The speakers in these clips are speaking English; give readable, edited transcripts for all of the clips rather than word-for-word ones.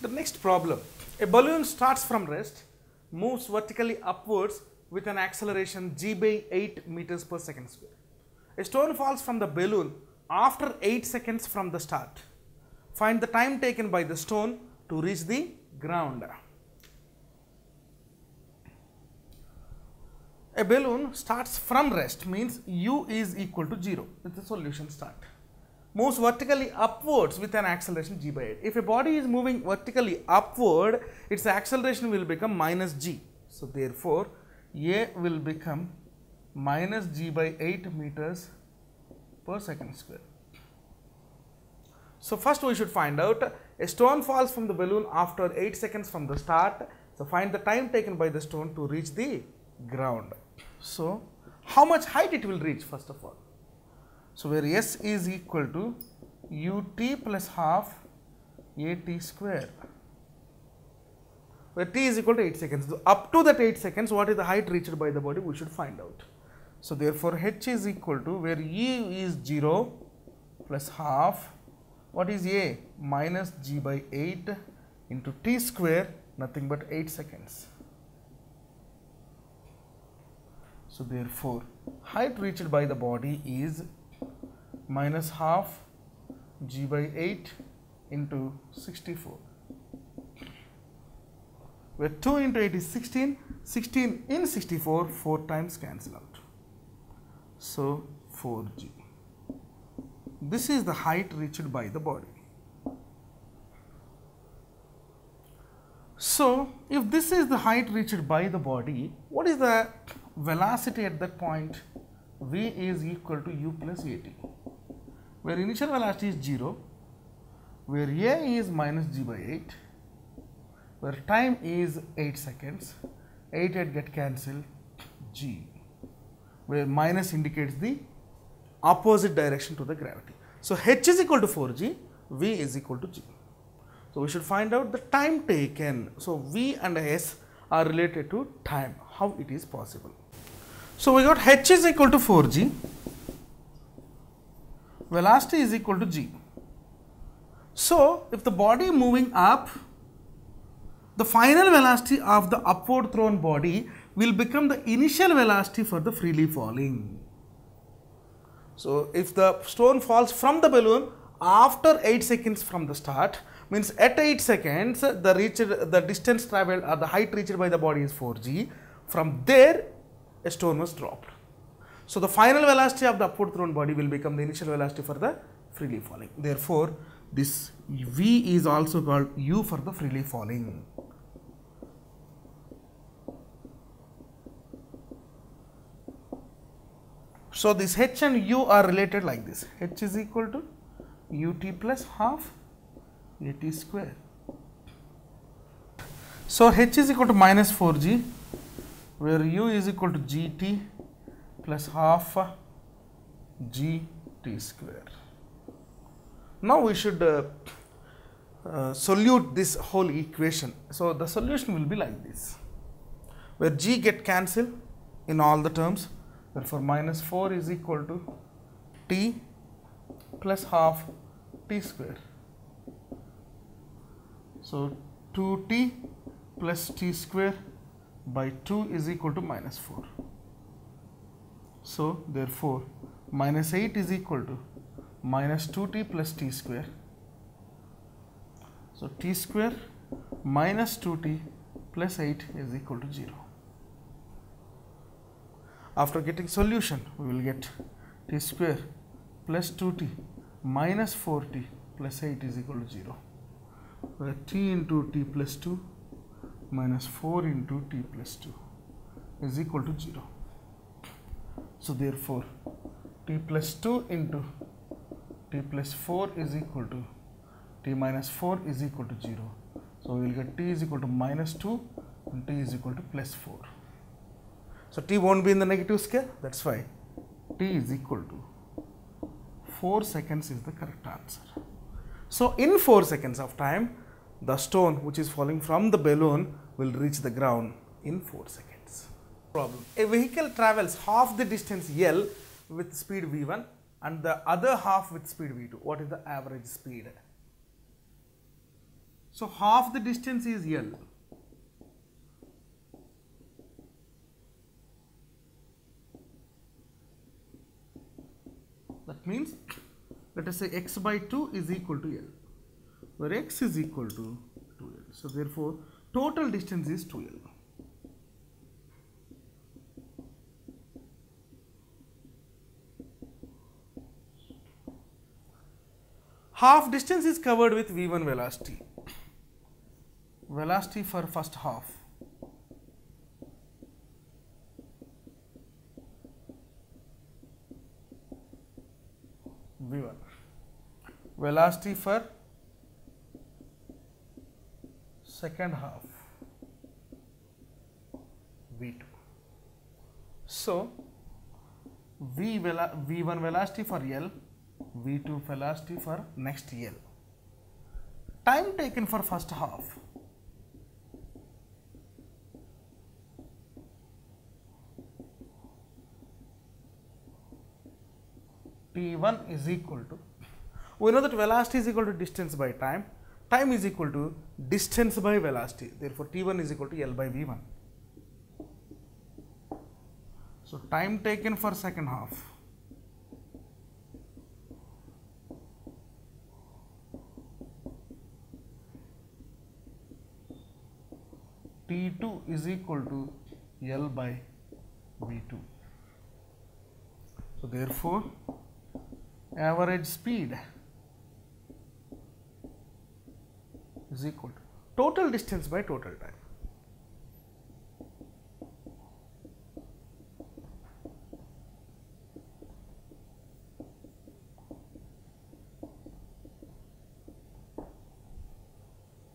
The next problem, a balloon starts from rest, moves vertically upwards with an acceleration g by 8 meters per second square. A stone falls from the balloon after 8 seconds from the start. Find the time taken by the stone to reach the ground. A balloon starts from rest means u is equal to 0. It's the solution start. Moves vertically upwards with an acceleration g by 8. If a body is moving vertically upward, its acceleration will become minus g. So therefore, a will become minus g by 8 meters per second square. So first we should find out, a stone falls from the balloon after 8 seconds from the start. So find the time taken by the stone to reach the ground. So how much height it will reach first of all? So where s is equal to ut plus half at square, where t is equal to 8 seconds. So up to that 8 seconds, what is the height reached by the body, we should find out. So therefore h is equal to, where e is 0 plus half, what is a, minus g by 8 into t square, nothing but 8 seconds. So therefore height reached by the body is minus half g by 8 into 64, where 2 into 8 is 16, 16 in 64, 4 times cancel out. So 4g. This is the height reached by the body. So if this is the height reached by the body, what is the velocity at that point? V is equal to u plus at, where initial velocity is 0, where a is minus g by 8, where time is 8 seconds, 8 get cancelled, g, where minus indicates the opposite direction to the gravity. So h is equal to 4g, v is equal to g. So we should find out the time taken. So v and s are related to time. How it is possible? So we got h is equal to 4g, velocity is equal to g. So if the body moving up, the final velocity of the upward thrown body will become the initial velocity for the freely falling. So if the stone falls from the balloon after 8 seconds from the start, means at 8 seconds the distance travelled or the height reached by the body is 4g. From there a stone was dropped. So the final velocity of the upward thrown body will become the initial velocity for the freely falling. Therefore this v is also called u for the freely falling. So this h and u are related like this. H is equal to ut plus half at square. So h is equal to minus 4g, where u is equal to gt plus half gt square. Now we should solute this whole equation. So the solution will be like this, where g get cancelled in all the terms. Therefore minus 4 is equal to t plus half t square. So 2t plus t square by 2 is equal to minus 4. So therefore minus 8 is equal to minus 2t plus t square. So t square minus 2t plus 8 is equal to 0. After getting solution, we will get t square plus 2t minus 4t plus 8 is equal to 0, where t into t plus 2 minus 4 into t plus 2 is equal to 0. So therefore t plus 2 into t plus 4 is equal to t minus 4 is equal to 0. So we will get t is equal to minus 2 and t is equal to plus 4. So t won't be in the negative scale, that's why t is equal to 4 seconds is the correct answer. So in 4 seconds of time, the stone which is falling from the balloon will reach the ground in 4 seconds. Problem. A vehicle travels half the distance L with speed v1 and the other half with speed v2. What is the average speed? So half the distance is L. That means, let us say x by 2 is equal to L, where x is equal to 2L. So therefore, total distance is 2L. Half distance is covered with V1 velocity. Velocity for first half. V1. Velocity for second half. V2. So, V1 velocity for L, V2 velocity for next L. Time taken for first half. T1 is equal to, we know that velocity is equal to distance by time. Time is equal to distance by velocity. Therefore, T1 is equal to L by V1. So, time taken for second half. T2 is equal to L by V2. So, therefore, average speed is equal to total distance by total time.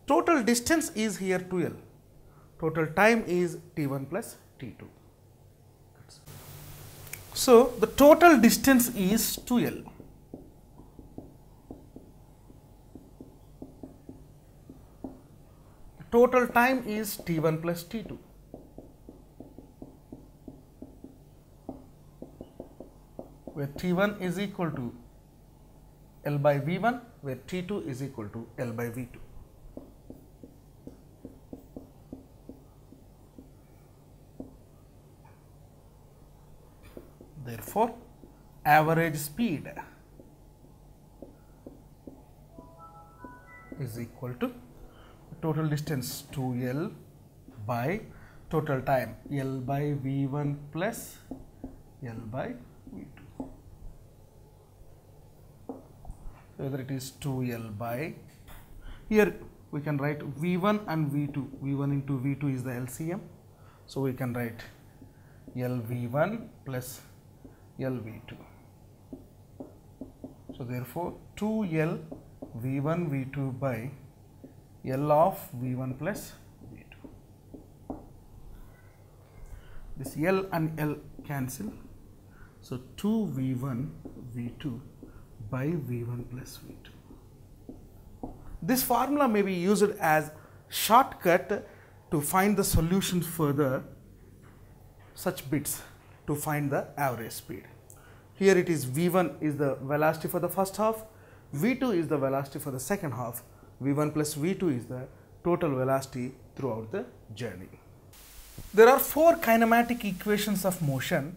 Total distance is here 2L. Total time is T1 plus T2. So, the total distance is 2L. Total time is T1 plus T2. Where T1 is equal to L by V1, where T2 is equal to L by V2. Therefore, average speed is equal to total distance 2L by total time L by V1 plus L by V2. Whether it is 2L by, here we can write V1 and V2, V1 into V2 is the LCM. So, we can write LV1 plus LV2. So, therefore, 2L V1 V2 by L of V1 plus V2. This L and L cancel. So, 2 V1 V2 by V1 plus V2. This formula may be used as shortcut to find the solutions for the such bits to find the average speed. Here it is V1 is the velocity for the first half, V2 is the velocity for the second half, V1 plus V2 is the total velocity throughout the journey. There are 4 kinematic equations of motion.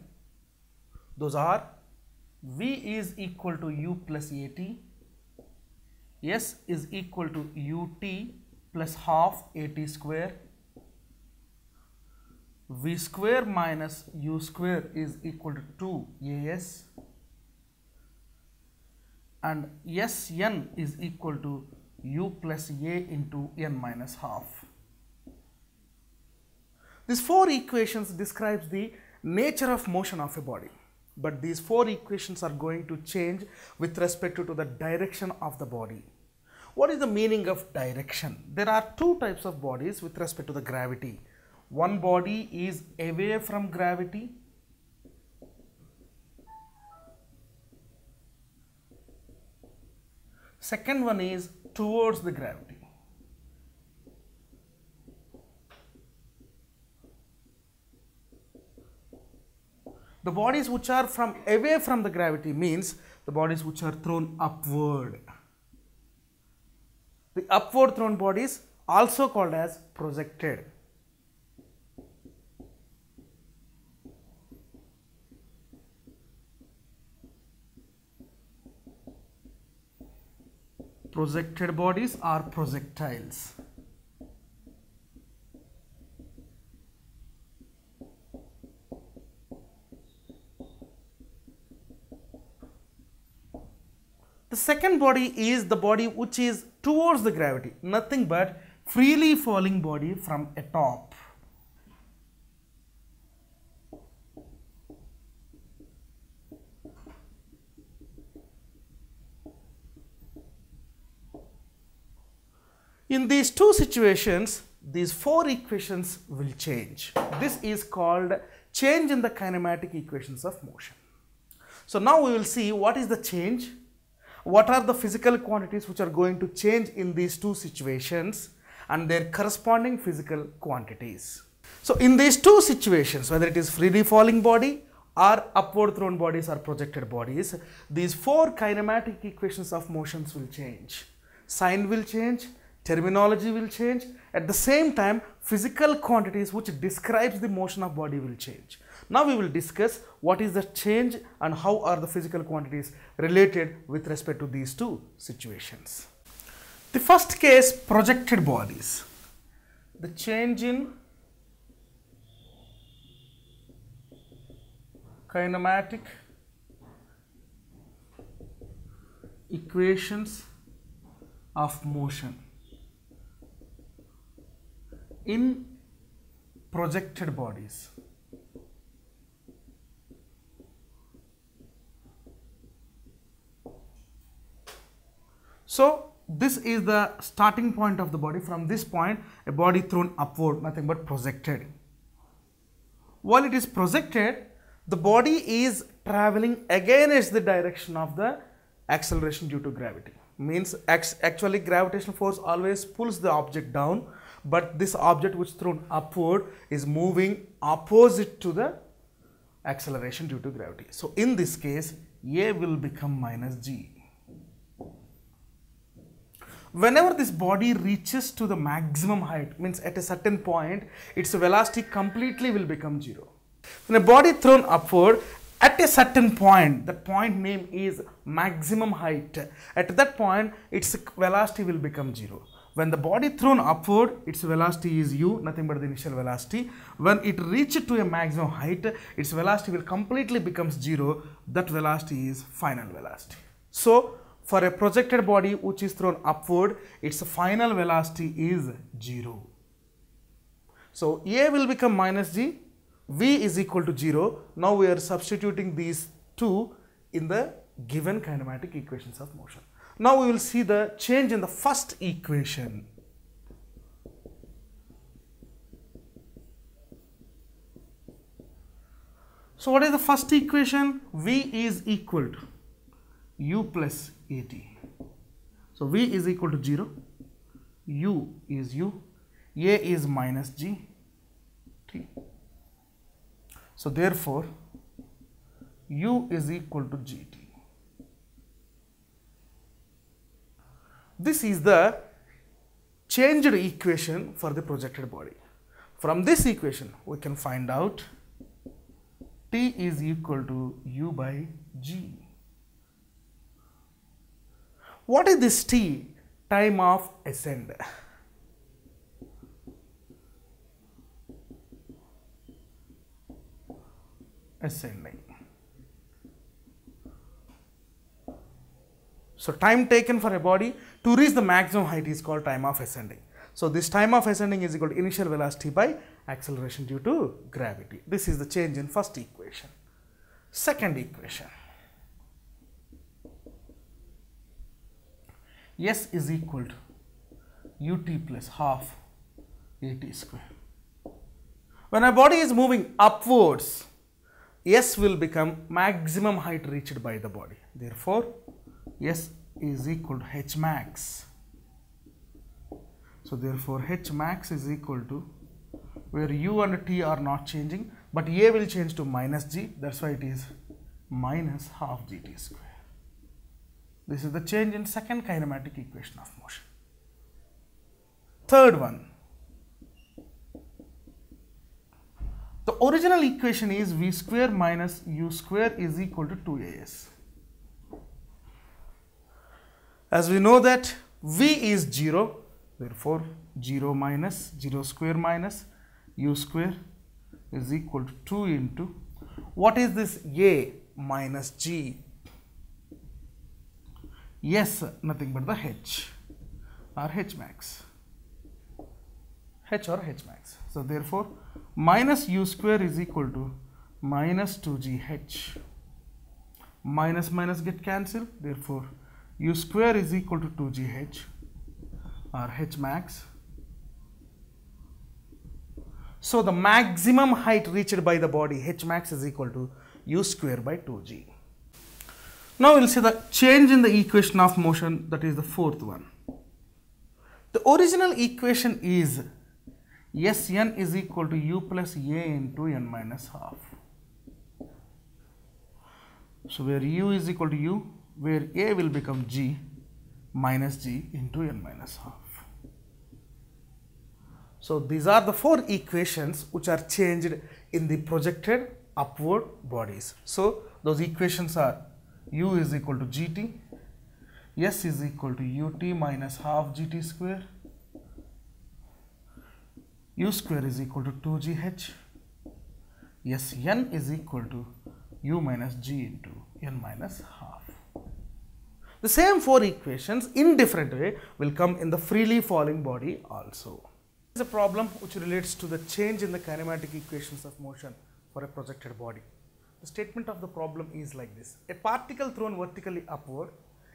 Those are V is equal to U plus AT, S is equal to UT plus half AT square, V square minus U square is equal to 2 AS, and Sn is equal to U plus A into N minus half. These 4 equations describes the nature of motion of a body, but these 4 equations are going to change with respect to the direction of the body. What is the meaning of direction? There are 2 types of bodies with respect to the gravity. One body is away from gravity, second one is towards the gravity. The bodies which are away from the gravity means the bodies which are thrown upward. The upward thrown body is also called as projected. Projected bodies are projectiles. The second body is the body which is towards the gravity, nothing but freely falling body from atop. In these two situations, these four equations will change. This is called change in the kinematic equations of motion. So now we will see what is the change, what are the physical quantities which are going to change in these two situations and their corresponding physical quantities. So in these two situations, whether it is freely falling body or upward thrown bodies or projected bodies, these four kinematic equations of motions will change. Sign will change, terminology will change, at the same time physical quantities which describes the motion of body will change. Now we will discuss what is the change and how are the physical quantities related with respect to these two situations. The first case, projected bodies. The change in kinematic equations of motion in projected bodies. So this is the starting point of the body. From this point, a body thrown upward, nothing but projected. While it is projected, the body is traveling against the direction of the acceleration due to gravity. Means actually gravitational force always pulls the object down, but this object which is thrown upward is moving opposite to the acceleration due to gravity. So in this case, A will become minus G. Whenever this body reaches to the maximum height, means at a certain point, its velocity completely will become 0. When a body thrown upward, at a certain point, that point name is maximum height. At that point, its velocity will become 0. When the body thrown upward, its velocity is u, nothing but the initial velocity. When it reaches to a maximum height, its velocity will completely becomes 0. That velocity is final velocity. So for a projected body which is thrown upward, its final velocity is 0. So A will become minus G, V is equal to 0. Now we are substituting these two in the given kinematic equations of motion. Now we will see the change in the first equation. So what is the first equation? V is equal to u plus at. So V is equal to 0, u is u, a is minus g t. So therefore u is equal to gt. This is the changed equation for the projected body. From this equation we can find out t is equal to u by g. What is this t? Time of ascent. Ascending. So time taken for a body to reach the maximum height is called time of ascending. So this time of ascending is equal to initial velocity by acceleration due to gravity. This is the change in first equation. Second equation. S is equal to ut plus half at square. When a body is moving upwards, S will become maximum height reached by the body. Therefore, S is equal to h max. So therefore, h max is equal to, where u and t are not changing, but a will change to minus g. That's why it is minus half gt square. This is the change in second kinematic equation of motion. Third one. The original equation is v square minus u square is equal to 2as. As we know that v is 0, therefore 0 minus 0 square minus u square is equal to 2 into, what is this a minus g? Yes, nothing but the h or h max. H or h max. So therefore minus u square is equal to minus 2gh. Minus minus get cancelled, therefore u square is equal to 2gh or h max. So the maximum height reached by the body h max is equal to u square by 2g. Now we will see the change in the equation of motion, that is the fourth one. The original equation is Sn is equal to u plus a into n minus half. So where u is equal to u, where a will become g minus g into n minus half. So these are the four equations which are changed in the projected upward bodies. So those equations are u is equal to gt, s is equal to ut minus half gt square, u square is equal to 2gh, Sn is equal to u minus g into n minus half. The same four equations in different way will come in the freely falling body also. This is a problem which relates to the change in the kinematic equations of motion for a projected body. The statement of the problem is like this. A particle thrown vertically upward,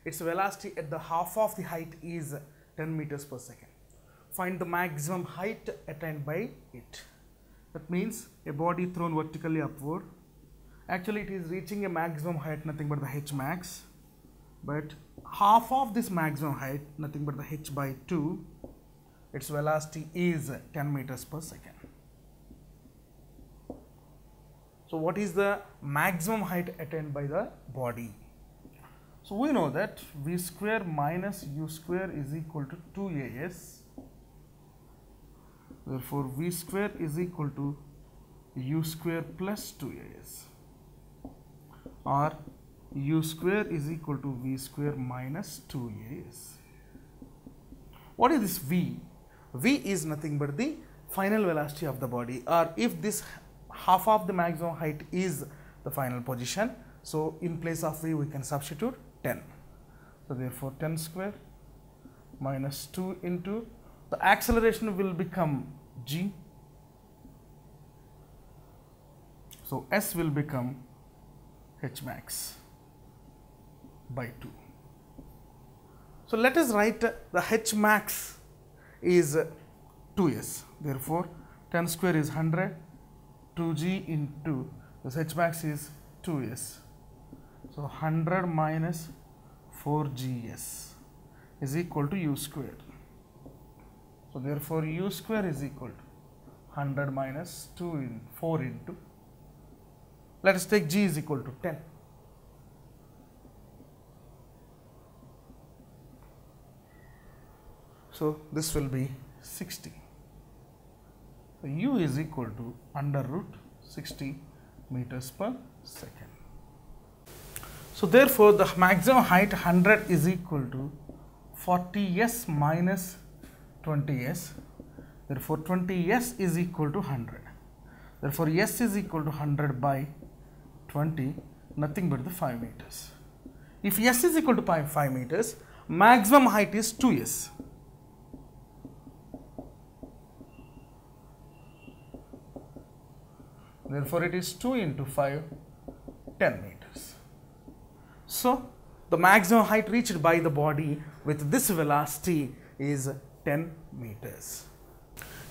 its velocity at the half of the height is 10 meters per second. Find the maximum height attained by it. That means a body thrown vertically upward, actually it is reaching a maximum height, nothing but the h max, but half of this maximum height, nothing but the h by 2, its velocity is 10 meters per second. So what is the maximum height attained by the body? So we know that v square minus u square is equal to 2as. Therefore v square is equal to u square plus 2as, or u square is equal to v square minus 2as. What is this v? V is nothing but the final velocity of the body, or if this half of the maximum height is the final position, so in place of v we can substitute 10. So therefore 10 square minus 2 into the acceleration will become g, so s will become h max by 2. So let us write the h max is 2s, therefore 10 square is 100, 2g into this h max is 2s, so 100 minus 4gs is equal to u square. So therefore u square is equal to 100 minus 4 into, let us take g is equal to 10. So this will be 60. So u is equal to under root 60 meters per second. So therefore the maximum height 100 is equal to 40s minus 20s. Therefore 20s is equal to 100. Therefore s is equal to 100 by 20, nothing but the 5 meters. If s is equal to 5 meters, maximum height is 2s. Therefore it is 2 into 5, 10 meters. So the maximum height reached by the body with this velocity is 10 meters.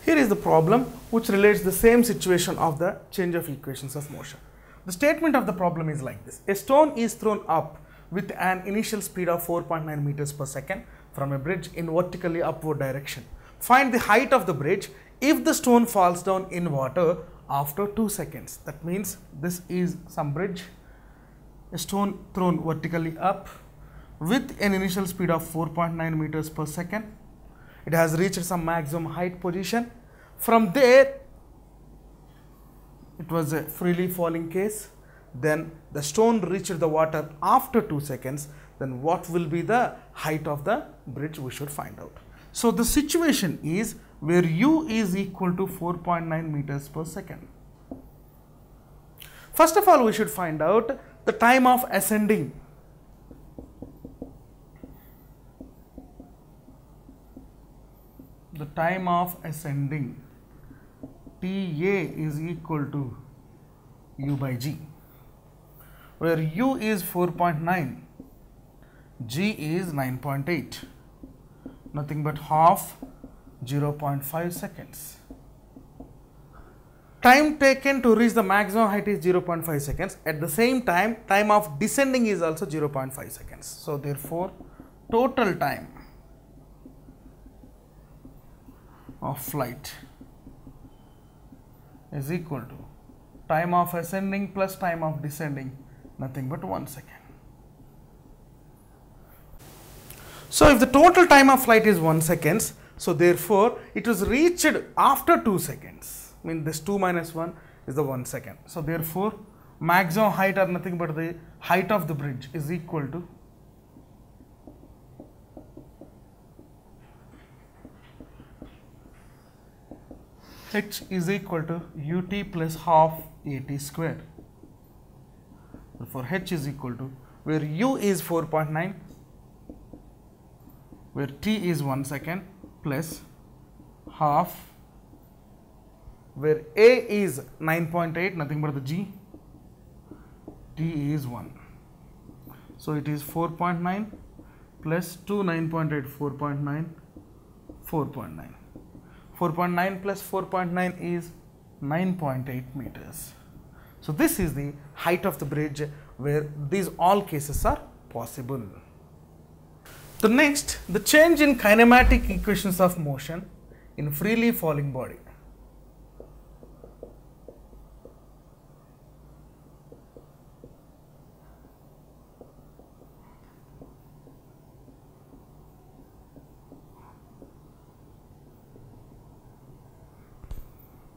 Here is the problem which relates the same situation of the change of equations of motion. The statement of the problem is like this. A stone is thrown up with an initial speed of 4.9 meters per second from a bridge in vertically upward direction. Find the height of the bridge if the stone falls down in water after 2 seconds. That means this is some bridge, a stone thrown vertically up with an initial speed of 4.9 meters per second. It has reached some maximum height position. From there, it was a freely falling case. Then the stone reached the water after 2 seconds. Then what will be the height of the bridge? We should find out. So the situation is where u is equal to 4.9 meters per second. First of all, we should find out the time of ascending. The time of ascending, Ta is equal to u by g, where u is 4.9, g is 9.8, nothing but half, 0.5 seconds. Time taken to reach the maximum height is 0.5 seconds. At the same time, time of descending is also 0.5 seconds. So therefore, total time of flight is equal to time of ascending plus time of descending, nothing but 1 second. So if the total time of flight is 1 second, so therefore it was reached after 2 seconds. I mean, this 2 minus 1 is the 1 second. So therefore maximum height or nothing but the height of the bridge is equal to h is equal to ut plus half at square. Therefore h is equal to, where u is 4.9, where t is 1 second, plus half, where a is 9.8, nothing but the g, t is 1. So it is 4.9 plus 2 9.8, 4.9, 4.9. 4.9 plus 4.9 is 9.8 meters. So this is the height of the bridge where these all cases are possible. The next, the change in kinematic equations of motion in freely falling body.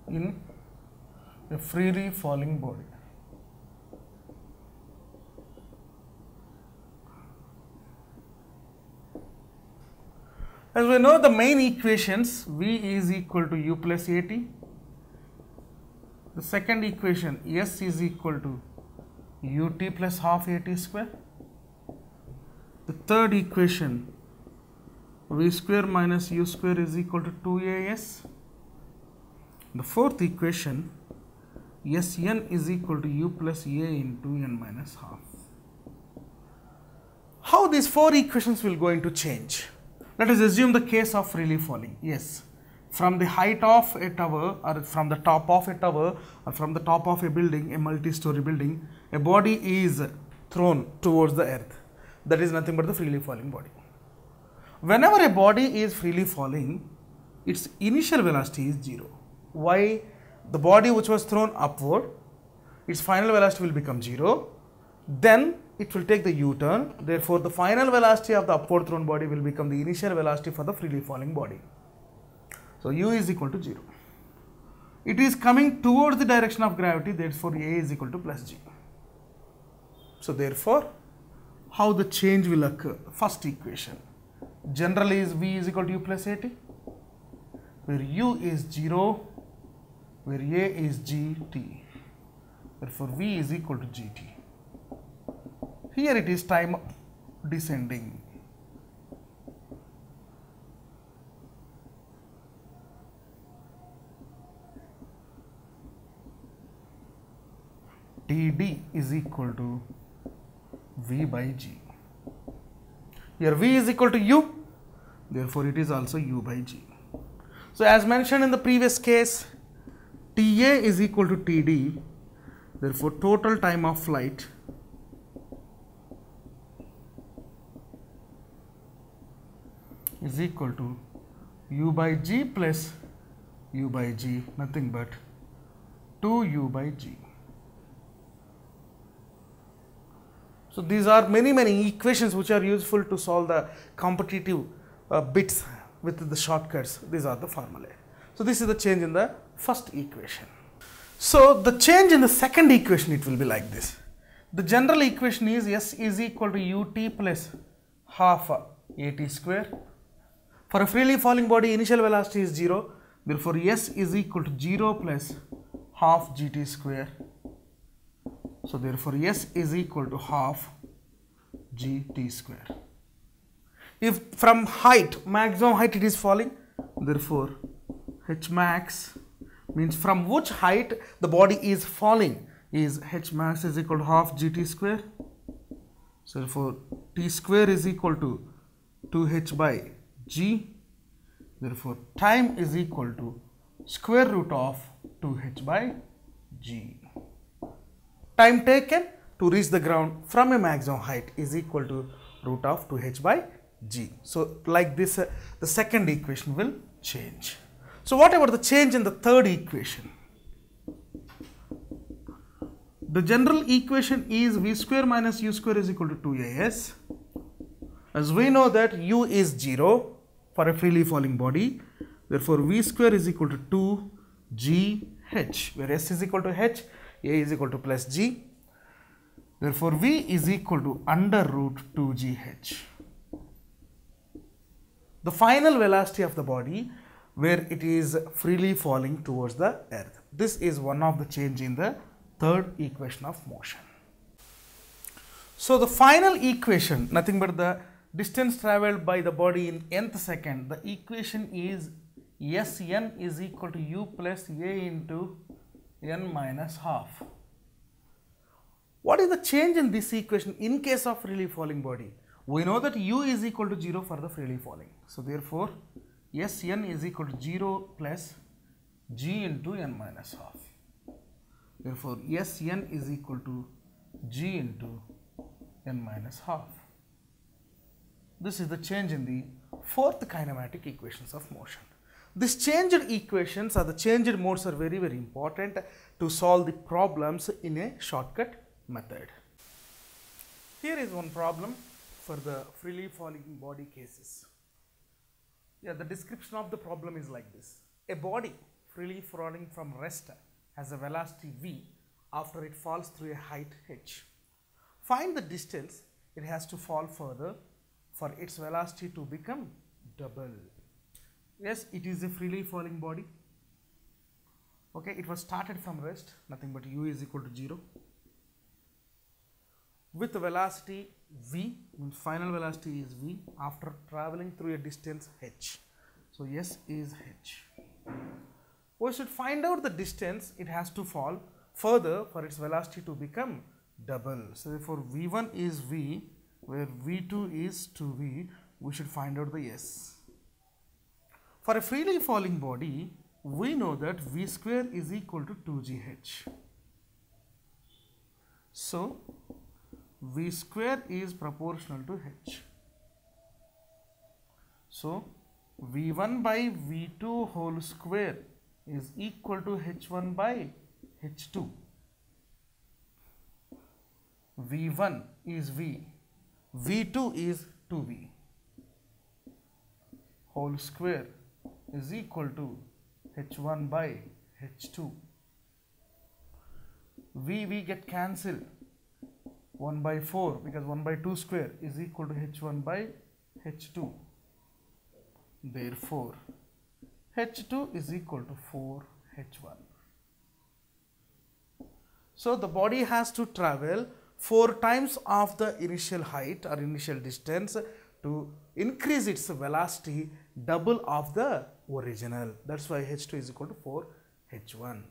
In a freely falling body. As we know the main equations, V is equal to U plus AT. The second equation, S is equal to UT plus half AT square. The third equation, V square minus U square is equal to 2AS. The fourth equation, Sn is equal to U plus A into N minus half. How these four equations will going to change? Let us assume the case of freely falling. Yes, from the height of a tower or from the top of a tower or from the top of a building, a multi-story building, a body is thrown towards the earth. That is nothing but the freely falling body. Whenever a body is freely falling, its initial velocity is 0. Why? The body which was thrown upward, its final velocity will become 0. Then it will take the U-turn. Therefore, the final velocity of the upward thrown body will become the initial velocity for the freely falling body. So U is equal to 0. It is coming towards the direction of gravity. Therefore, A is equal to plus G. So therefore, how the change will occur? First equation generally is V is equal to U plus AT, where U is 0, where A is GT. Therefore, V is equal to GT. Here it is time descending. TD is equal to V by G. Here V is equal to U, therefore it is also U by G. So as mentioned in the previous case, TA is equal to TD, therefore total time of flight is equal to U by G plus U by G, nothing but 2U by G. So these are many equations which are useful to solve the competitive bits with the shortcuts. These are the formulae. So this is the change in the first equation. So the change in the second equation, it will be like this. The general equation is S is equal to ut plus half at square. For a freely falling body, initial velocity is 0. Therefore, S is equal to 0 plus half gt square. So therefore, S is equal to half gt square. If from height, maximum height it is falling, therefore h max means from which height the body is falling is h max is equal to half gt square. So therefore t square is equal to 2h by g. Therefore time is equal to square root of 2h by g. Time taken to reach the ground from a maximum height is equal to root of 2h by g. So like this the second equation will change. So what about the change in the third equation? The general equation is v square minus u square is equal to 2as. As we know that u is 0 for a freely falling body, therefore v square is equal to 2gh, where s is equal to h, a is equal to plus g. Therefore v is equal to under root 2gh. The final velocity of the body where it is freely falling towards the earth. This is one of the change in the third equation of motion. So the final equation, nothing but the distance traveled by the body in nth second. The equation is Sn is equal to u plus a into n minus half. What is the change in this equation in case of freely falling body? We know that u is equal to 0 for the freely falling. So therefore Sn is equal to 0 plus g into n minus half. Therefore Sn is equal to g into n minus half. This is the change in the fourth kinematic equations of motion. These changed equations or the changed modes are very, very important to solve the problems in a shortcut method. Here is one problem for the freely falling body cases. Yeah, the description of the problem is like this. A body freely falling from rest has a velocity v after it falls through a height h. Find the distance it has to fall further for its velocity to become double. Yes, it is a freely falling body. Okay, it was started from rest, nothing but u is equal to 0. With velocity v, means final velocity is v after traveling through a distance h. So S is h. We should find out the distance it has to fall further for its velocity to become double. So therefore v1 is v, where v2 is 2v. We should find out the s. For a freely falling body, we know that v square is equal to 2gh. So v square is proportional to h. So v1 by v2 whole square is equal to h1 by h2. v1 is v, v2 is 2v. Whole square is equal to h1 by h2. v get cancelled. 1 by 4 because 1 by 2 square is equal to h1 by h2. Therefore, h2 is equal to 4h1. So the body has to travel 4 times of the initial height or initial distance to increase its velocity double of the original. That's why h2 is equal to 4h1.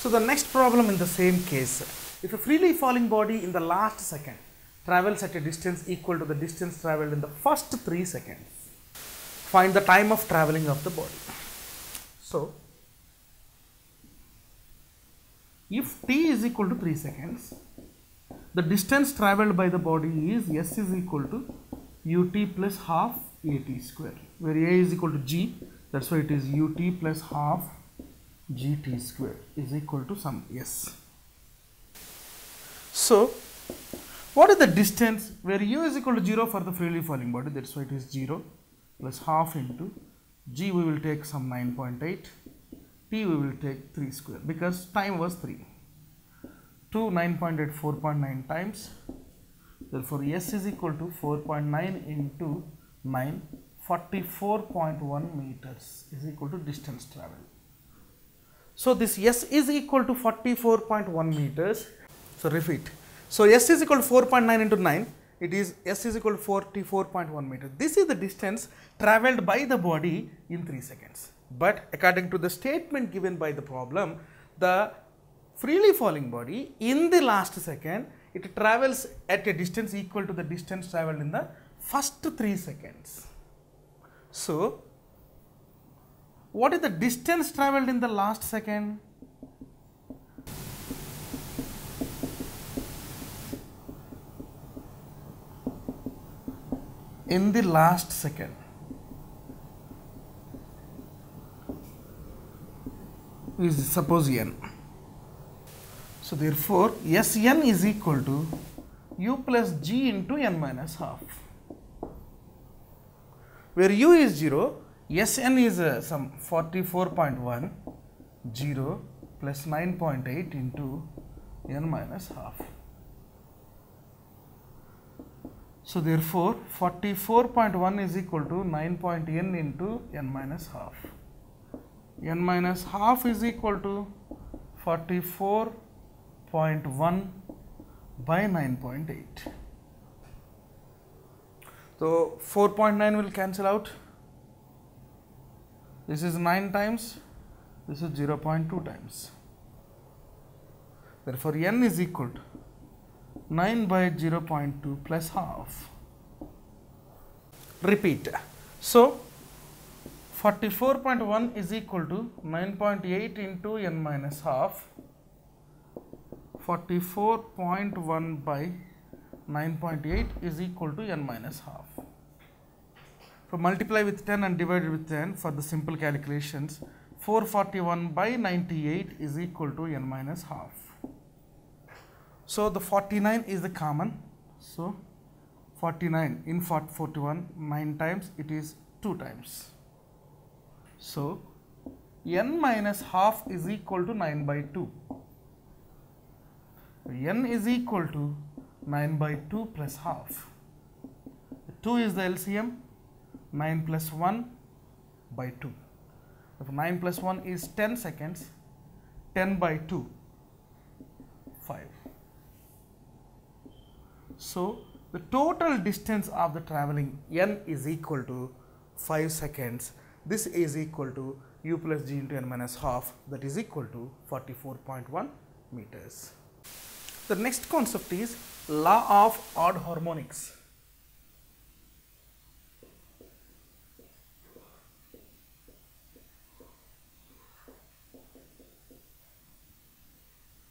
So the next problem in the same case. If a freely falling body in the last second travels at a distance equal to the distance travelled in the first 3 seconds, find the time of travelling of the body. So, if t is equal to 3 seconds, the distance travelled by the body is s is equal to ut plus half at square, where a is equal to g, that's why it is ut plus half gt square is equal to some s. So, what is the distance where u is equal to 0 for the freely falling body, that's why it is 0. plus half into g we will take some 9.8, t we will take 3 square because time was 3. 2 9.8 4.9 times, therefore s is equal to 4.9 into 9, 44.1 meters is equal to distance travel. So this s is equal to 44.1 meters. So repeat. So s is equal to 4.9 into 9. It is s is equal to 44.1 meters. This is the distance travelled by the body in 3 seconds. But according to the statement given by the problem, the freely falling body in the last second, it travels at a distance equal to the distance travelled in the first 3 seconds. So what is the distance travelled in the last second? In the last second, is suppose n. So therefore Sn is equal to u plus g into n minus half, where u is 0, Sn is some 44.1, 0 plus 9.8 into n minus half. So therefore 44.1 is equal to 9.n into n minus half. N minus half is equal to 44.1 by 9.8. So 4.9 will cancel out. This is 9 times, this is 0.2 times. Therefore n is equal to 9 by 0.2 plus half. Repeat. So 44.1 is equal to 9.8 into n minus half. 44.1 by 9.8 is equal to n minus half. So multiply with 10 and divide with 10 for the simple calculations. 441 by 98 is equal to n minus half. So the 49 is the common. So 49 in 41, 9 times, it is 2 times. So n minus half is equal to 9 by 2. N is equal to 9 by 2 plus half. 2 is the LCM, 9 plus 1 by 2. If 9 plus 1 is 10 seconds, 10 by 2, 5. So the total distance of the travelling n is equal to 5 seconds. This is equal to u plus g into n minus half, that is equal to 44.1 meters. The next concept is law of odd harmonics.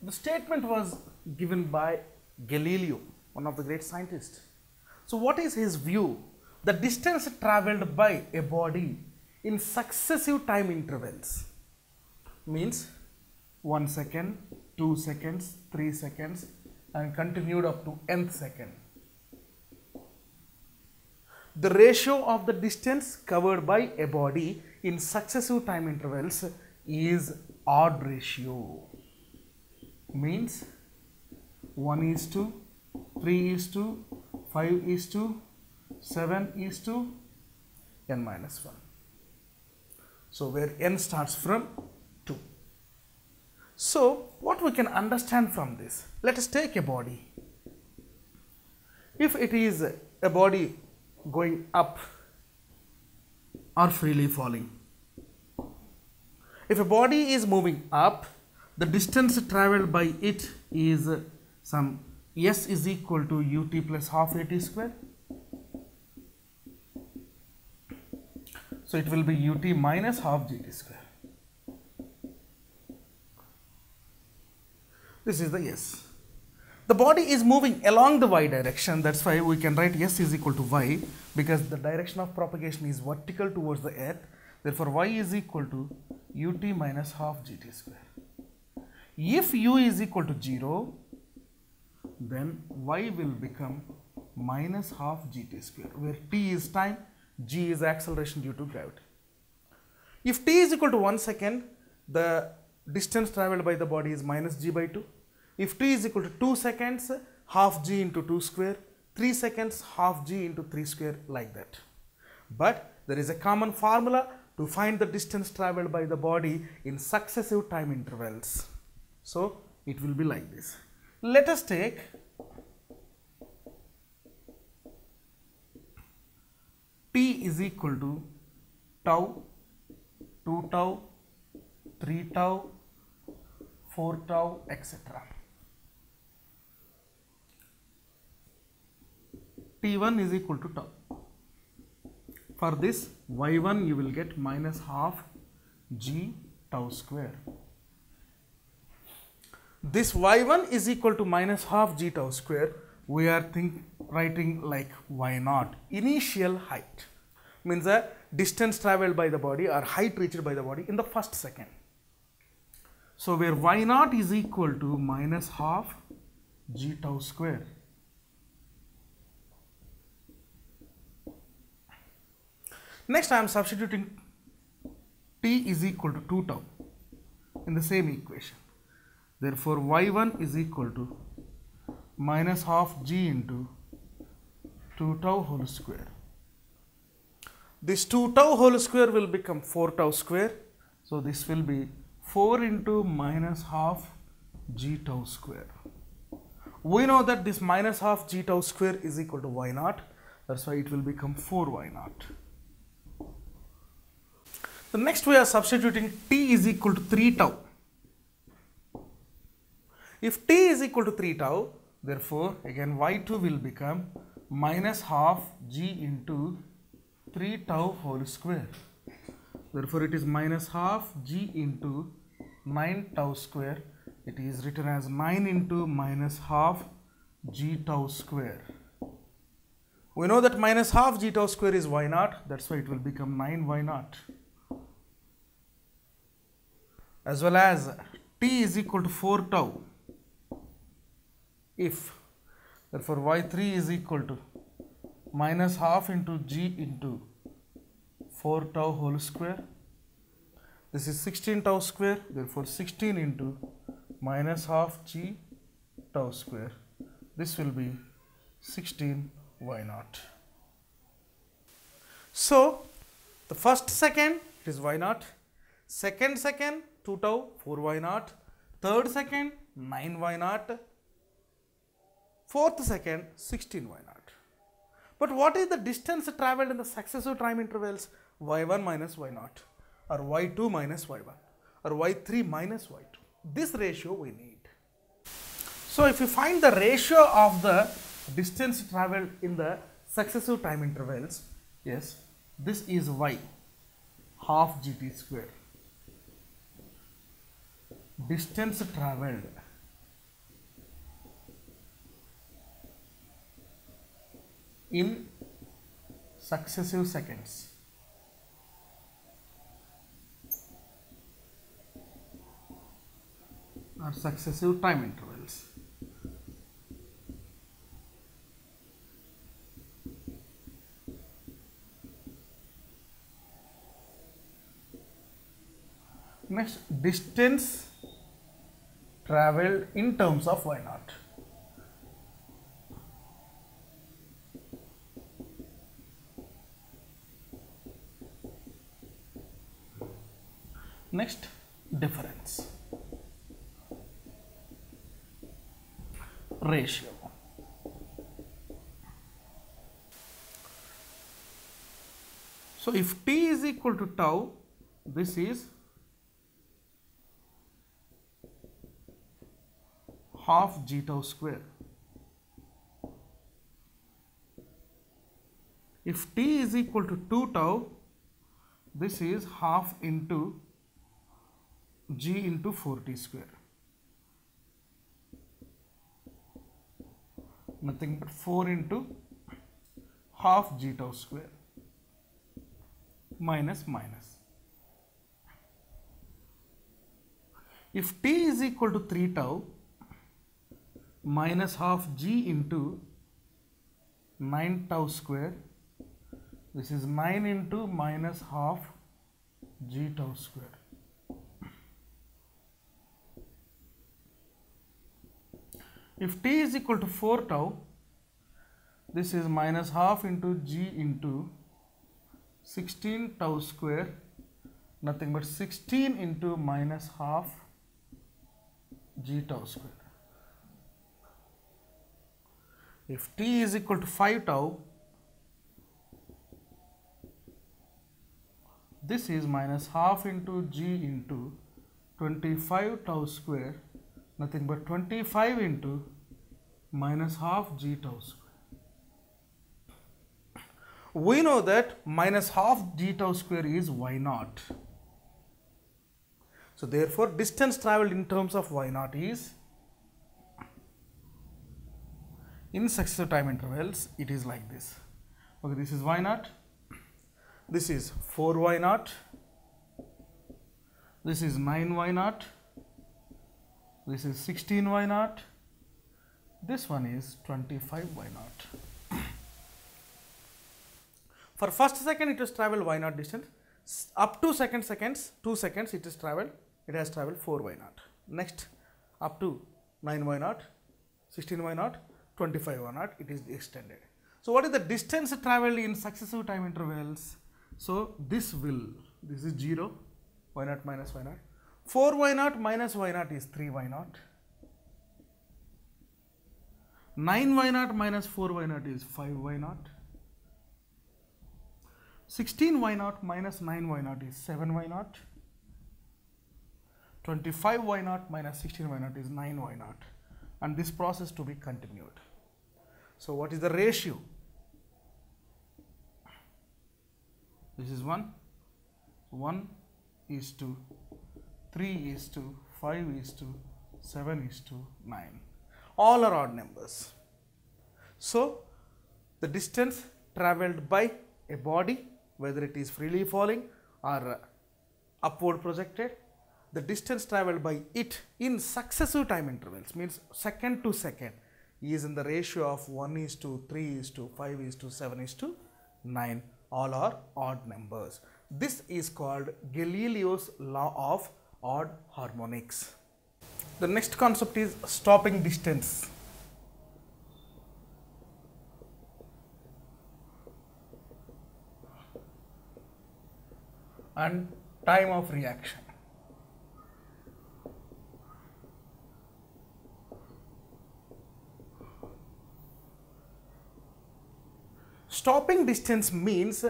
The statement was given by Galileo, one of the great scientists. So what is his view? The distance travelled by a body in successive time intervals means 1 second, 2 seconds, 3 seconds and continued up to nth second. The ratio of the distance covered by a body in successive time intervals is odd ratio. Means 1:3:5:7:7. N minus 1. So where n starts from 2. So what we can understand from this? Let us take a body. If it is a body going up or freely falling. If a body is moving up, the distance travelled by it is some s is equal to ut plus half at square. So it will be ut minus half gt square. This is the s. The body is moving along the y direction, that's why we can write s is equal to y, because the direction of propagation is vertical towards the earth. Therefore y is equal to ut minus half gt square. If u is equal to 0, then y will become minus half gt square, where t is time, g is acceleration due to gravity. If t is equal to 1 second, the distance traveled by the body is minus g by 2. If t is equal to 2 seconds, half g into 2 square, 3 seconds, half g into 3 square, like that. But there is a common formula to find the distance traveled by the body in successive time intervals. So it will be like this. Let us take t is equal to tau, 2 tau, 3 tau, 4 tau, etc. T1 is equal to tau. For this y1 you will get minus half g tau square. This y1 is equal to minus half g tau square. We are writing like y0, initial height, means the distance traveled by the body or height reached by the body in the first second. So where y0 is equal to minus half g tau square. Next I am substituting t is equal to 2 tau in the same equation. Therefore y1 is equal to minus half g into 2 tau whole square. This 2 tau whole square will become 4 tau square. So this will be 4 into minus half g tau square. We know that this minus half g tau square is equal to y0. That's why it will become 4y0. The next we are substituting t is equal to 3 tau. If t is equal to 3 tau, therefore again y2 will become minus half g into 3 tau whole square. Therefore it is minus half g into 9 tau square. It is written as 9 into minus half g tau square. We know that minus half g tau square is y0. That's why it will become 9y0. As well as t is equal to 4 tau. If therefore y3 is equal to minus half into g into 4 tau whole square. This is 16 tau square. Therefore 16 into minus half g tau square. This will be 16y0. So the first second it is y0, second 2 tau 4y0, third second 9y0, fourth second 16y0. But what is the distance traveled in the successive time intervals? y1 minus y0, or y2 minus y1, or y3 minus y2. This ratio we need. So if you find the ratio of the distance traveled in the successive time intervals, yes, this is y, half gt square. Distance traveled in successive seconds. Or successive time intervals. Next, distance traveled in terms of y0. Next, difference ratio. So if t is equal to tau, this is half g tau square. If t is equal to 2 tau, this is half into g into 4t square. Nothing but 4 into half g tau square minus minus. If t is equal to 3 tau, minus half g into 9 tau square, This is 9 into minus half g tau square. If t is equal to 4 tau, this is minus half into g into 16 tau square, nothing but 16 into minus half g tau square. If t is equal to 5 tau, this is minus half into g into 25 tau square, nothing but 25 into minus half g tau square. We know that minus half g tau square is y naught. So therefore, distance traveled in terms of y naught is, in successive time intervals, it is like this. Okay, this is y naught, this is 4y naught, this is 9y naught, this is 16y naught, this one is 25y naught. For first second it has traveled y naught distance, up to 2 seconds it has traveled 4y naught. Next up to 9y naught, 16y naught, 25y naught, it is extended. So what is the distance traveled in successive time intervals? So this is 0, y naught minus y naught. 4y naught minus y naught is 3y naught. 9y naught minus 4y naught is 5y naught. 16y naught minus 9y naught is 7y naught. 25y naught minus 16y naught is 9y naught. And this process to be continued. So what is the ratio? This is 1 is to 3 is to 5 is to 7 is to 9. All are odd numbers. So the distance traveled by a body, whether it is freely falling or upward projected, the distance traveled by it in successive time intervals, means second to second, is in the ratio of 1 is to 3 is to 5 is to 7 is to 9. All are odd numbers. This is called Galileo's law of odd harmonics. The next concept is stopping distance. And time of reaction. Stopping distance means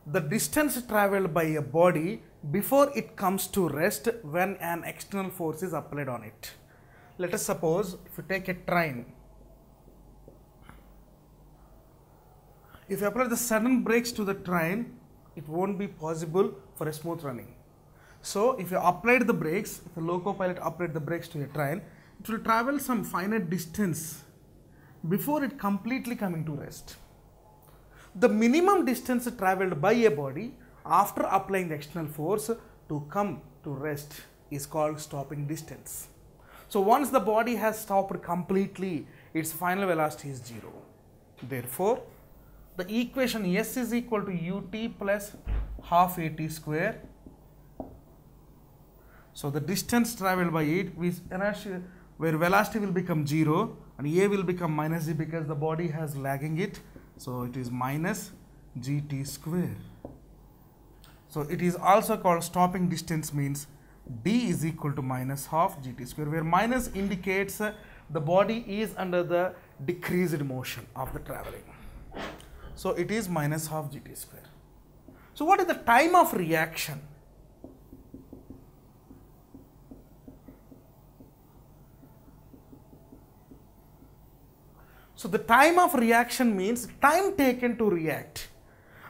the distance traveled by a body before it comes to rest when an external force is applied on it. Let us suppose if you take a train, if you apply the sudden brakes to the train, it won't be possible for a smooth running. So if you applied the brakes, if the loco pilot applied the brakes to a train, it will travel some finite distance before it completely coming to rest. The minimum distance traveled by a body after applying the external force to come to rest is called stopping distance. So once the body has stopped completely, its final velocity is 0. Therefore, the equation S is equal to ut plus half at square. So the distance traveled by it with inertia, where velocity will become 0 and a will become minus g because the body has lagging it. So it is minus gt square. So it is also called stopping distance, means d is equal to minus half gt square, where minus indicates the body is under the decreased motion of the traveling. So it is minus half gt square. So what is the time of reaction? So the time of reaction means time taken to react.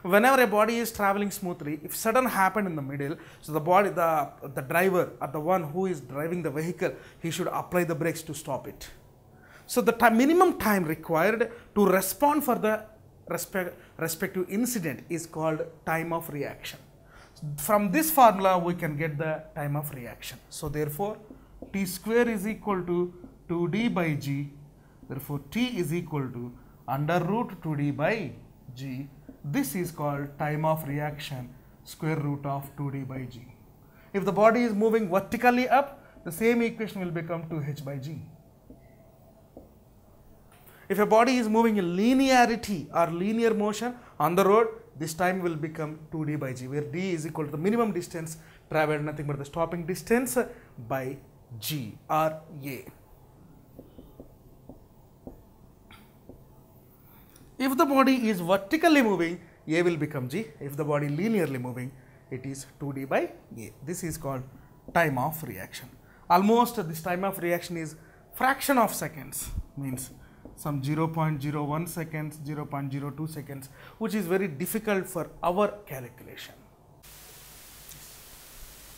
Whenever a body is traveling smoothly, if sudden happened in the middle, so the body, the driver or the one who is driving the vehicle, he should apply the brakes to stop it. So the minimum time required to respond for the respective incident is called time of reaction. From this formula we can get the time of reaction. So therefore t square is equal to 2d by g. Therefore t is equal to under root 2d by g. This is called time of reaction square root of 2d by g. If the body is moving vertically up, the same equation will become 2h by g. If a body is moving in linearity or linear motion on the road, this time will become 2d by g, where d is equal to the minimum distance traveled, nothing but the stopping distance, by g or a. If the body is vertically moving, a will become g. If the body linearly moving, it is 2d by a. This is called time of reaction. Almost this time of reaction is fraction of seconds, means some 0.01 seconds, 0.02 seconds, which is very difficult for our calculation.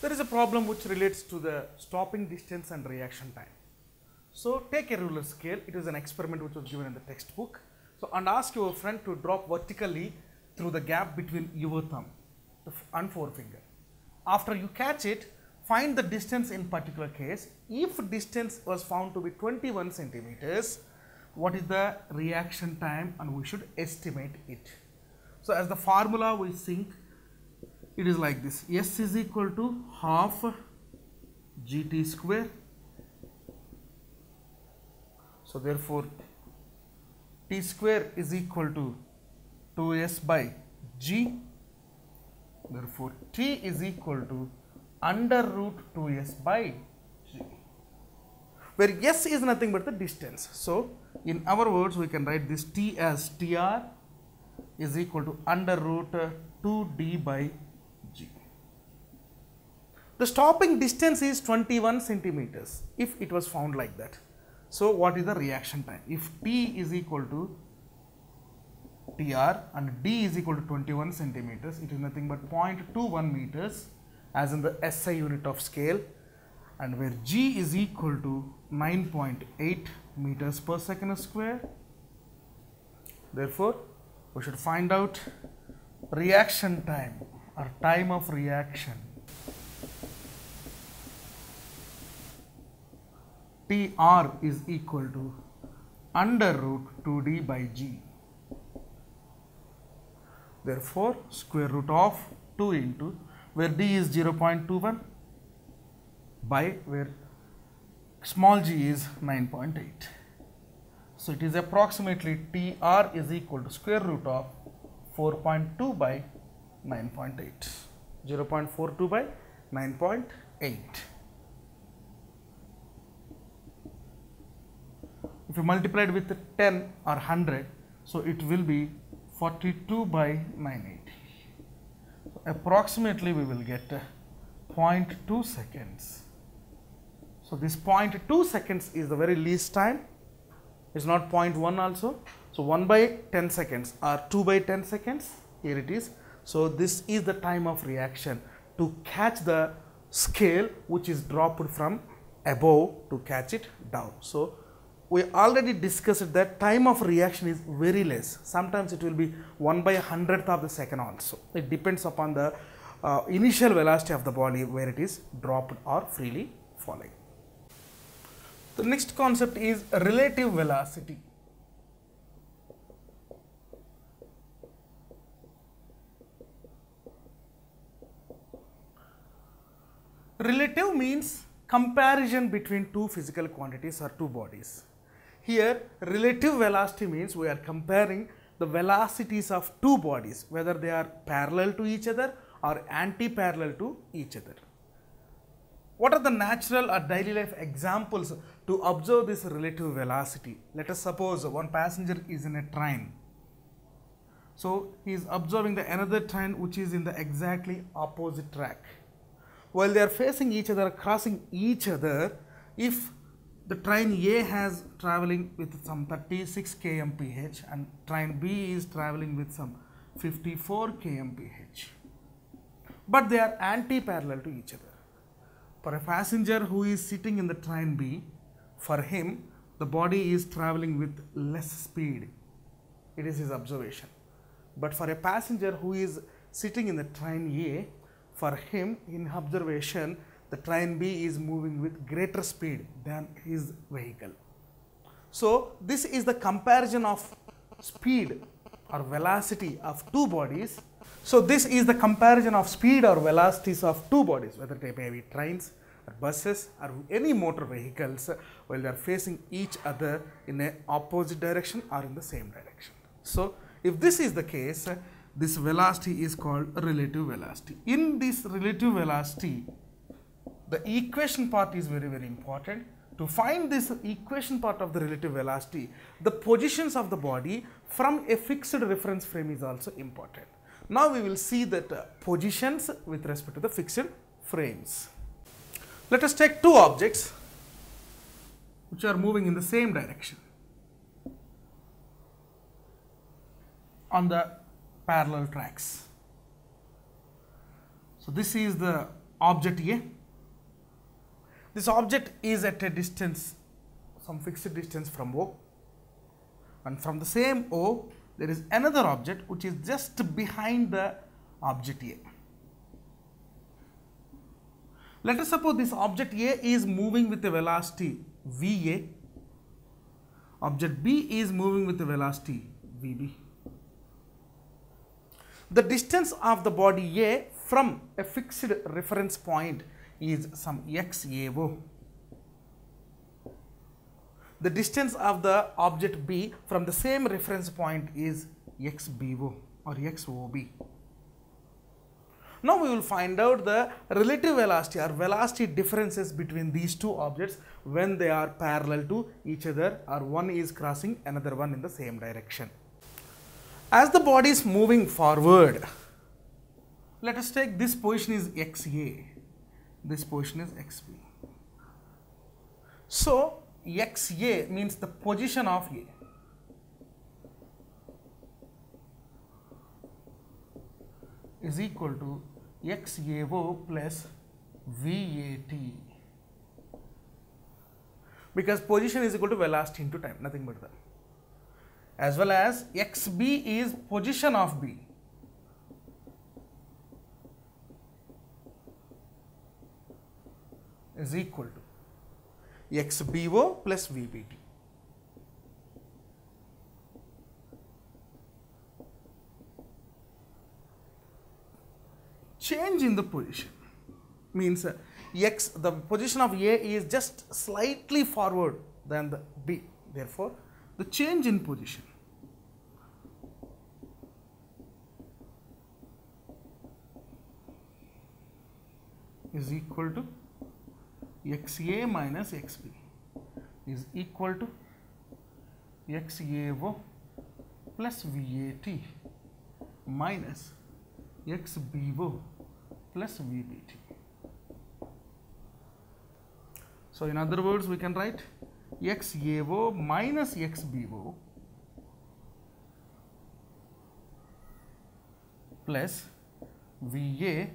There is a problem which relates to the stopping distance and reaction time. So take a ruler scale. It is an experiment which was given in the textbook. So, and ask your friend to drop vertically through the gap between your thumb and forefinger. After you catch it, find the distance in particular case. If distance was found to be 21 centimeters, what is the reaction time, and we should estimate it. So, as the formula we think, it is like this: S is equal to half gt square. So, therefore, t square is equal to 2s by g. Therefore, t is equal to under root 2s by g, where s is nothing but the distance. So, in our words, we can write this t as tr is equal to under root 2d by g. The stopping distance is 21 centimeters if it was found like that. So, what is the reaction time? If t is equal to tr and d is equal to 21 centimeters, it is nothing but 0.21 meters as in the SI unit of scale, and where g is equal to 9.8 meters per second square. Therefore, we should find out reaction time or time of reaction. Tr is equal to under root 2d by g. Therefore, square root of 2 into where d is 0.21 by where small g is 9.8. So, it is approximately Tr is equal to square root of 4.2 by 9.8, 0.42 by 9.8. If you multiply it with 10 or 100, so it will be 42 by 980. So, approximately we will get 0.2 seconds. So, this 0.2 seconds is the very least time. It is not 0.1 also. So, 1 by 10 seconds or 2 by 10 seconds, here it is. So, this is the time of reaction to catch the scale which is dropped from above to catch it down. So, we already discussed that time of reaction is very less. Sometimes it will be 1 by 100th of the second also. It depends upon the initial velocity of the body where it is dropped or freely falling. The next concept is relative velocity. Relative means comparison between two physical quantities or two bodies. Here, relative velocity means we are comparing the velocities of two bodies, whether they are parallel to each other or anti-parallel to each other. What are the natural or daily life examples to observe this relative velocity? Let us suppose one passenger is in a train. So, he is observing the another train which is in the exactly opposite track. While they are facing each other, crossing each other, if the train A has traveling with some 36 kmph and train B is traveling with some 54 kmph, but they are anti-parallel to each other. For a passenger who is sitting in the train B, for him the body is traveling with less speed. It is his observation. But for a passenger who is sitting in the train A, for him in observation the train B is moving with greater speed than his vehicle. So, this is the comparison of speed or velocity of two bodies. So this is the comparison of speed or velocities of two bodies, whether they may be trains or buses or any motor vehicles, while they are facing each other in an opposite direction or in the same direction. So if this is the case, this velocity is called relative velocity. In this relative velocity, the equation part is very, very important. To find this equation part of the relative velocity, the positions of the body from a fixed reference frame is also important. Now we will see that positions with respect to the fixed frames. Let us take two objects which are moving in the same direction on the parallel tracks. So this is the object A. This object is at a distance, some fixed distance from O, and from the same O there is another object which is just behind the object A. Let us suppose this object A is moving with a velocity VA, object B is moving with a velocity VB. The distance of the body A from a fixed reference point is some XAO. The distance of the object B from the same reference point is XBO or XOB. Now we will find out the relative velocity or velocity differences between these two objects when they are parallel to each other or one is crossing another one in the same direction. As the body is moving forward, let us take this position is XA, this position is XB. So XA means the position of A. Is equal to XAO plus VAT, because position is equal to velocity into time, nothing but that. As well as XB is position of B. Is equal to XBO plus VBT. Change in the position means the position of A is just slightly forward than the B. Therefore, the change in position is equal to XA minus XB is equal to XAO plus VAT minus XBO plus VBT. So in other words, we can write XAO minus XBO plus VA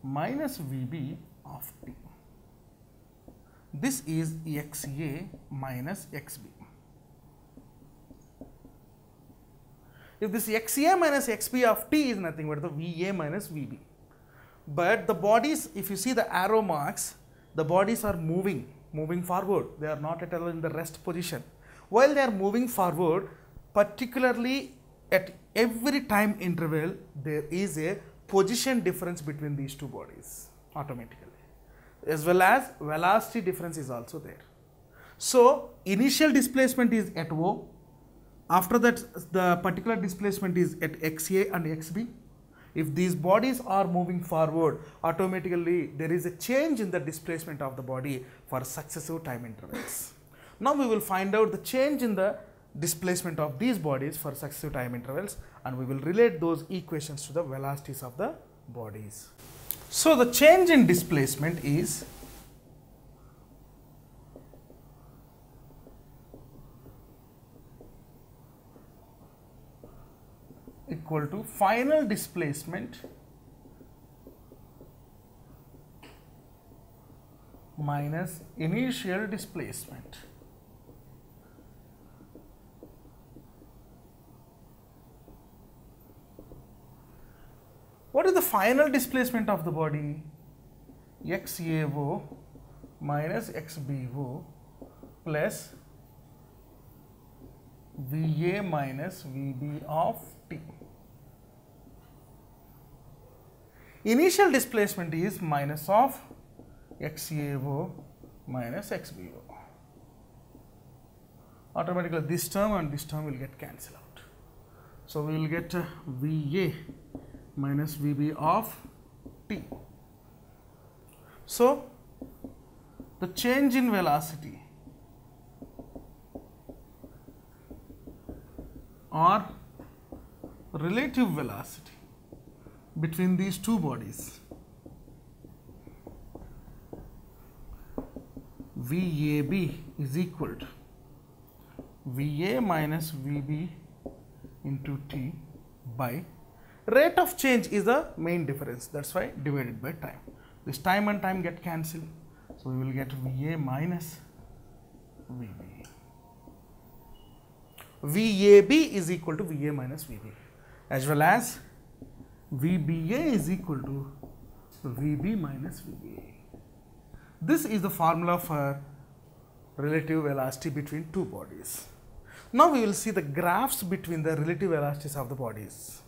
minus VB of T. This is XA minus XB. If this XA minus XB of T is nothing but the VA minus VB. But the bodies, if you see the arrow marks, the bodies are moving forward. They are not at all in the rest position. While they are moving forward, particularly at every time interval, there is a position difference between these two bodies automatically. As well as velocity difference is also there. So initial displacement is at O. After that, the particular displacement is at XA and XB. If these bodies are moving forward, automatically there is a change in the displacement of the body for successive time intervals. Now we will find out the change in the displacement of these bodies for successive time intervals, and we will relate those equations to the velocities of the bodies. So the change in displacement is equal to final displacement minus initial displacement. What is the final displacement of the body? XAO minus XBO plus VA minus VB of t. Initial displacement is minus of XAO minus XBO. Automatically this term and this term will get cancelled out. So we will get VA minus VB of t. So the change in velocity or relative velocity between these two bodies VAB is equal to VA minus VB into t by rate of change is the main difference, that's why divided by time. This time and time get cancelled, so we will get VA minus VB. VAB is equal to VA minus VB, as well as VBA is equal to VB minus VBA. This is the formula for relative velocity between two bodies. Now we will see the graphs between the relative velocities of the bodies.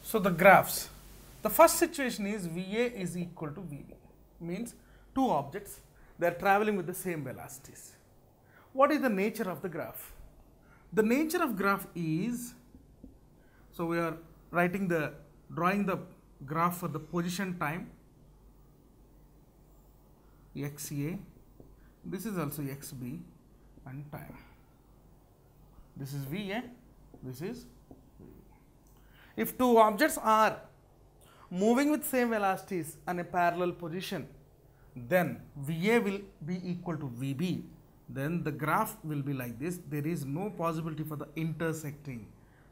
So the graphs, the first situation is VA is equal to VB, means two objects, they are traveling with the same velocities. What is the nature of the graph? The nature of graph is, so we are drawing the graph for the position time XA, this is also XB and time. This is VA, this is VB. If two objects are moving with same velocities in a parallel position, then VA will be equal to VB. Then the graph will be like this. There is no possibility for the intersecting.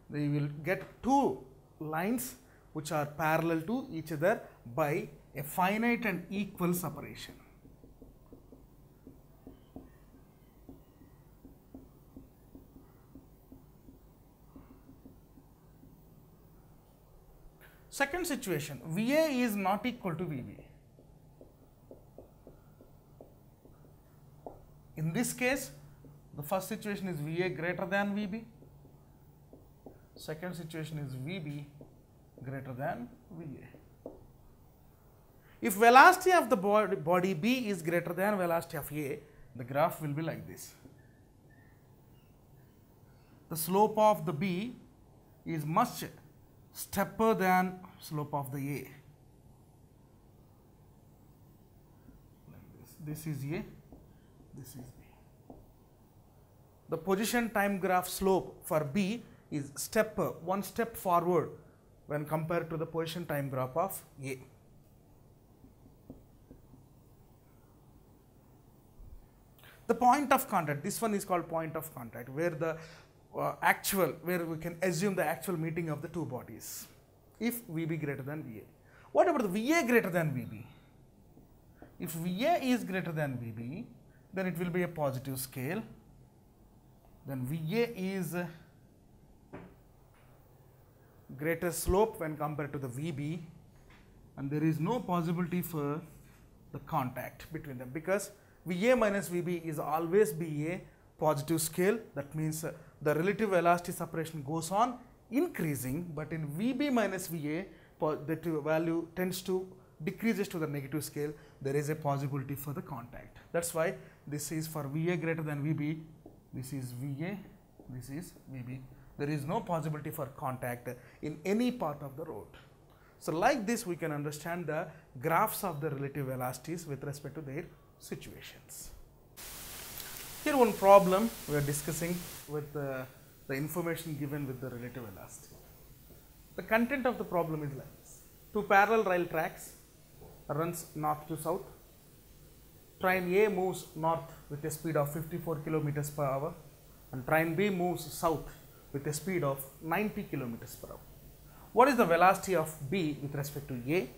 They will get two lines which are parallel to each other by a finite and equal separation. Second situation, VA is not equal to VB. In this case, the first situation is VA greater than VB. Second situation is VB greater than VA. If velocity of the body B is greater than velocity of A, the graph will be like this. The slope of the B is much stepper than slope of the A. Like this. This is A, this is B. The position time graph slope for B is stepper, one step forward when compared to the position time graph of A. The point of contact, this one is called point of contact, where the where we can assume the actual meeting of the two bodies if VB greater than VA. What about the VA greater than VB? If VA is greater than VB, then it will be a positive scale. Then VA is greater slope when compared to the VB, and there is no possibility for the contact between them, because VA minus VB is always be a positive scale. That means the relative velocity separation goes on increasing, but in VB minus VA, that value tends to decreases to the negative scale. There is a possibility for the contact. That's why this is for VA greater than VB, this is VA, this is VB. There is no possibility for contact in any part of the road. So like this we can understand the graphs of the relative velocities with respect to their situations. Here one problem we are discussing with the information given with the relative velocity. The content of the problem is like this. Two parallel rail tracks runs north to south. Train A moves north with a speed of 54 kilometers per hour and train B moves south with a speed of 90 kilometers per hour. What is the velocity of B with respect to A?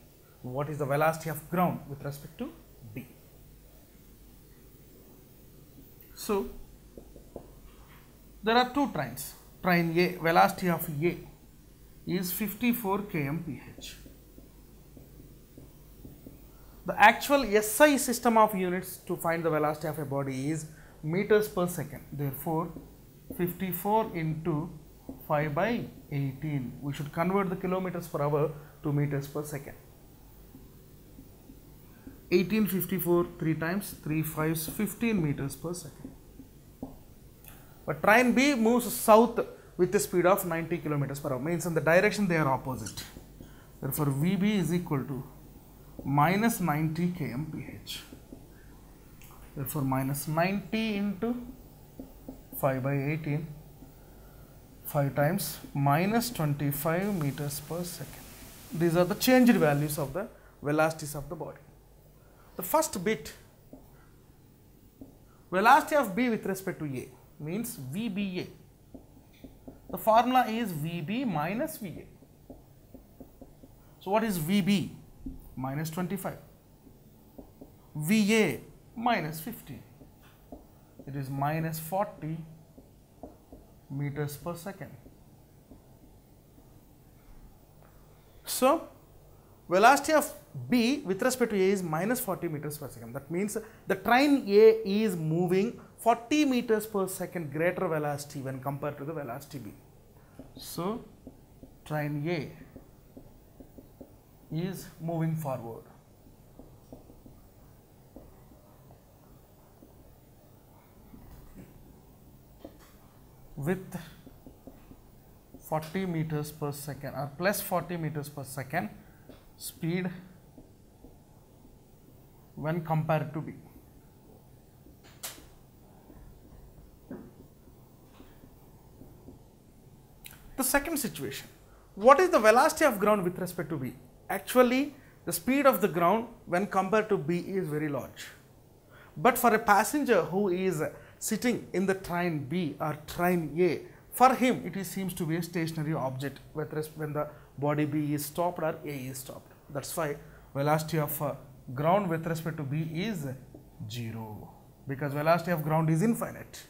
What is the velocity of ground with respect to B? So, there are two trains. Train A, velocity of A is 54 kmph. The actual SI system of units to find the velocity of a body is meters per second. Therefore, 54 into 5 by 18. We should convert the kilometers per hour to meters per second. 1854 3 times 3 5s 15 meters per second. But train B moves south with a speed of 90 kilometers per hour, means in the direction they are opposite. Therefore VB is equal to minus 90 kmph. Therefore minus 90 into 5 by 18, 5 times minus 25 meters per second. These are the changed values of the velocities of the body. The first bit, velocity of B with respect to A, means VBA. The formula is VB minus VA. So what is VB? Minus 25. VA minus 15. It is minus 40 meters per second. So velocity of B with respect to A is minus 40 meters per second. That means the train A is moving 40 meters per second greater velocity when compared to the velocity B. So train A is moving forward. With 40 meters per second or plus 40 meters per second speed when compared to B. The second situation, what is the velocity of ground with respect to B? Actually, the speed of the ground when compared to B is very large. But for a passenger who is sitting in the train B or train A, for him it seems to be a stationary object when the body B is stopped or A is stopped. That's why velocity of ground with respect to B is 0, because velocity of ground is infinite.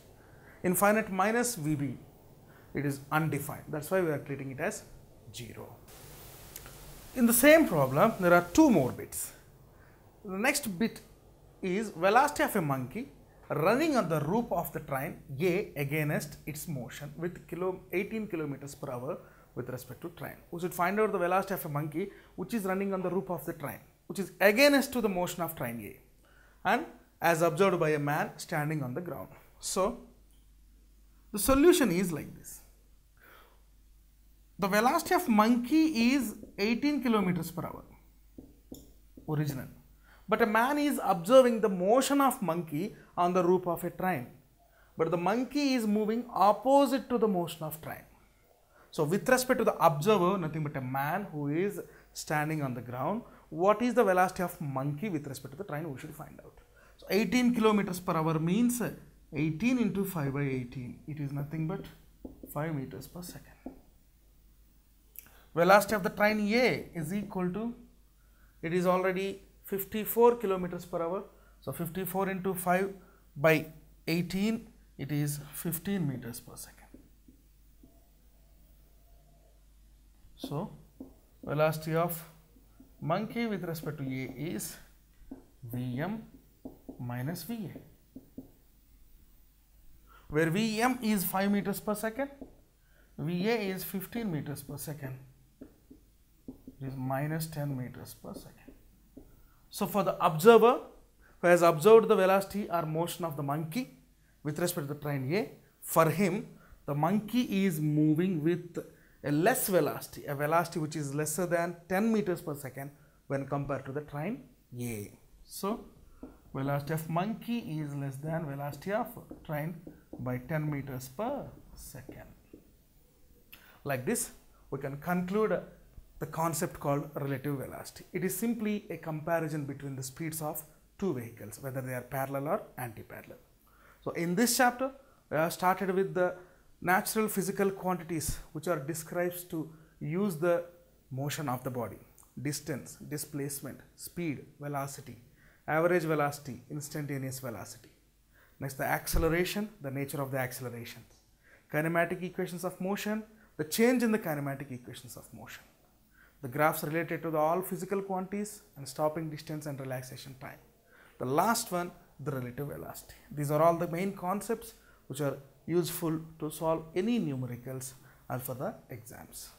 Infinite minus VB, it is undefined. That's why we are treating it as 0. In the same problem, there are two more bits. The next bit is velocity of a monkey running on the roof of the train A against its motion with 18 kilometers per hour with respect to train. We should find out the velocity of a monkey which is running on the roof of the train, which is against to the motion of train A, and as observed by a man standing on the ground. So the solution is like this. The velocity of monkey is 18 kilometers per hour original, but a man is observing the motion of monkey on the roof of a train, but the monkey is moving opposite to the motion of train. So with respect to the observer, nothing but a man who is standing on the ground, what is the velocity of monkey with respect to the train? We should find out. So 18 kilometers per hour means 18 into 5 by 18, it is nothing but 5 meters per second. Velocity of the train A is equal to, it is already 54 kilometers per hour. So 54 into 5 by 18, it is 15 meters per second. So velocity of monkey with respect to A is Vm minus Va, where Vm is 5 meters per second, Va is 15 meters per second. It is minus 10 meters per second. So for the observer who has observed the velocity or motion of the monkey with respect to the train A, for him the monkey is moving with a less velocity, a velocity which is lesser than 10 meters per second when compared to the train A. So velocity of monkey is less than velocity of train by 10 meters per second. Like this, we can conclude the concept called relative velocity. It is simply a comparison between the speeds of two vehicles, whether they are parallel or anti-parallel. So in this chapter, we have started with the natural physical quantities which are described to use the motion of the body: distance, displacement, speed, velocity, average velocity, instantaneous velocity. Next, the acceleration, the nature of the accelerations, kinematic equations of motion, the change in the kinematic equations of motion, the graphs related to all physical quantities, and stopping distance and relaxation time. The last one, the relative velocity. These are all the main concepts which are useful to solve any numericals or for the exams.